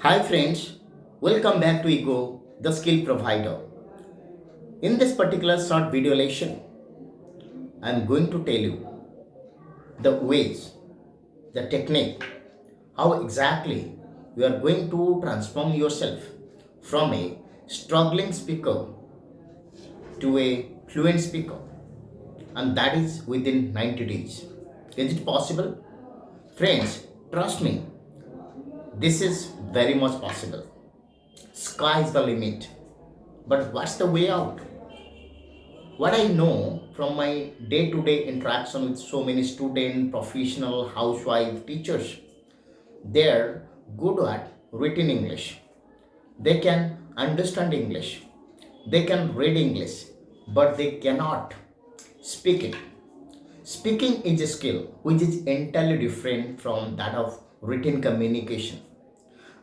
Hi friends, welcome back to Ego, the skill provider. In this particular short video lesson, I am going to tell you the ways, the technique, how exactly you are going to transform yourself from a struggling speaker to a fluent speaker, and that is within 90 days. Is it possible? Friends, trust me, this is very much possible. Sky is the limit. But what's the way out? What I know from my day-to-day interaction with so many student, professional, housewife, teachers, they're good at written English. They can understand English. They can read English, but they cannot speak it. Speaking is a skill which is entirely different from that of written communication.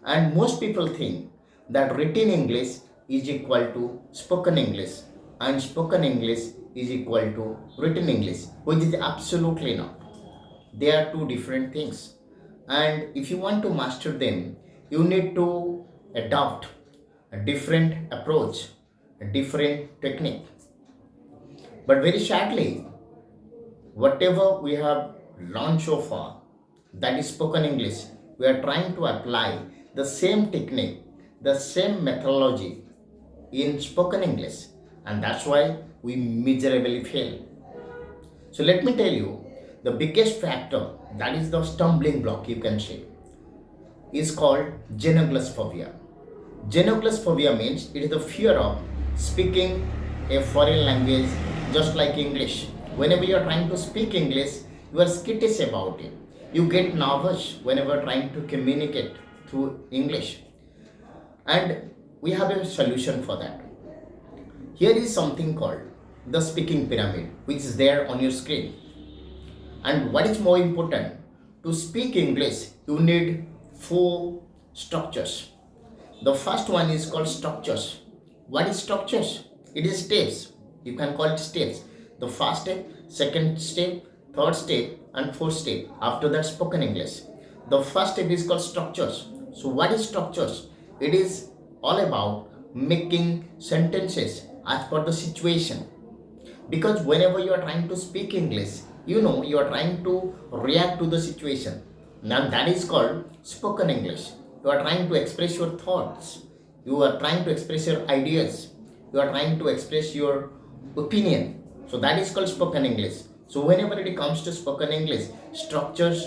And most people think that written English is equal to spoken English and spoken English is equal to written English, which is absolutely not. They are two different things. And if you want to master them, you need to adopt a different approach, a different technique. But very sadly, whatever we have learned so far, that is spoken English, we are trying to apply the same technique, the same methodology in spoken English, and that's why we miserably fail. So let me tell you, the biggest factor, that is the stumbling block you can say, is called phobia. Phobia means it is the fear of speaking a foreign language just like English. Whenever you are trying to speak English, you are skittish about it. You get nervous whenever trying to communicate through English. And we have a solution for that. Here is something called the speaking pyramid, which is there on your screen. And what is more important, to speak English, you need four structures. The first one is called structures. What is structures? It is steps. You can call it steps. The first step, second step, third step, and fourth step. After that, spoken English. The first step is called structures. So, what is structures? It is all about making sentences as per the situation. Because whenever you are trying to speak English, you are trying to react to the situation. Now that is called spoken English. You are trying to express your thoughts. You are trying to express your ideas. You are trying to express your opinion. So that is called spoken English. So whenever it comes to spoken English, structures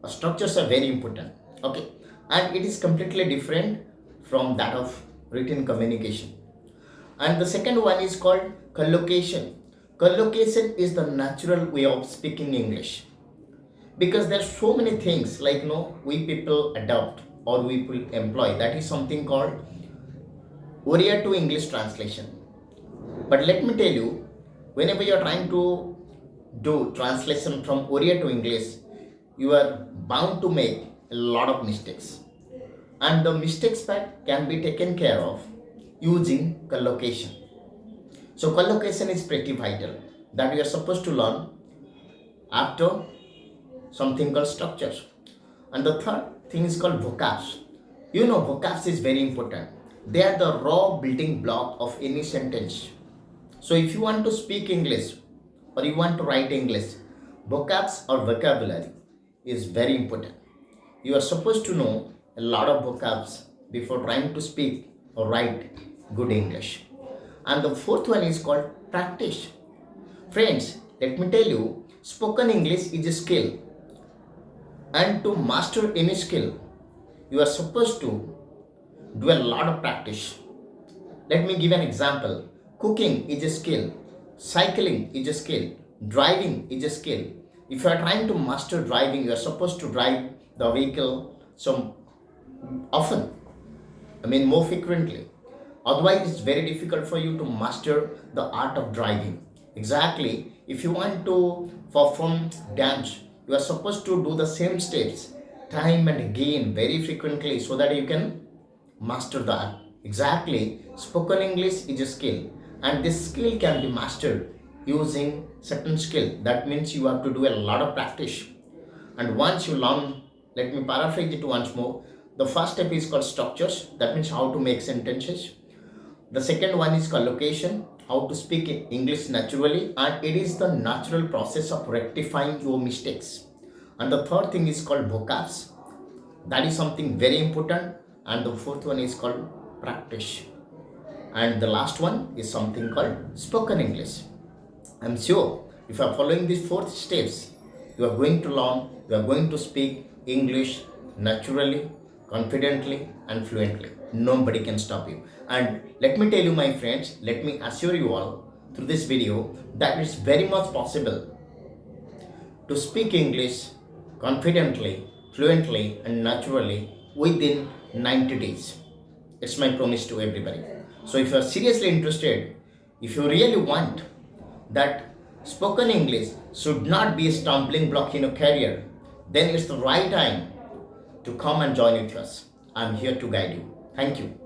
are very important. Okay, and it is completely different from that of written communication. And the second one is called collocation. Collocation is the natural way of speaking English, because there are so many things like we people adopt or we people employ, that is something called Oriya to English translation. But let me tell you, whenever you are trying to do translation from Oriya to English, you are bound to make a lot of mistakes, and the mistakes that can be taken care of using collocation. So collocation is pretty vital, that we are supposed to learn after something called structures. And the third thing is called vocabs. Vocabs is very important. They are the raw building block of any sentence. So if you want to speak English or you want to write English, vocabs or vocabulary is very important. You are supposed to know a lot of vocabs before trying to speak or write good English. And the fourth one is called practice. Friends, let me tell you, spoken English is a skill. And to master any skill, you are supposed to do a lot of practice. Let me give an example. Cooking is a skill. Cycling is a skill. Driving is a skill. If you are trying to master driving, you are supposed to drive the vehicle so often. More frequently. Otherwise, it's very difficult for you to master the art of driving. Exactly, if you want to perform dance, you are supposed to do the same steps time and again very frequently so that you can master the art. Exactly, spoken English is a skill, and this skill can be mastered using certain skill. That means you have to do a lot of practice. And once you learn, let me paraphrase it once more. The first step is called structures, that means how to make sentences. The second one is called location, how to speak English naturally, and it is the natural process of rectifying your mistakes. And the third thing is called vocabs, that is something very important. And the fourth one is called practice. And the last one is something called spoken English. I'm sure if you are following these four steps, you are going to learn, you are going to speak English naturally, confidently, and fluently. Nobody can stop you. And let me tell you, my friends, let me assure you all through this video that it's very much possible to speak English confidently, fluently, and naturally within 90 days. It's my promise to everybody. So, if you are seriously interested, if you really want that spoken English should not be a stumbling block in your career, then it's the right time to come and join with us. I'm here to guide you. Thank you.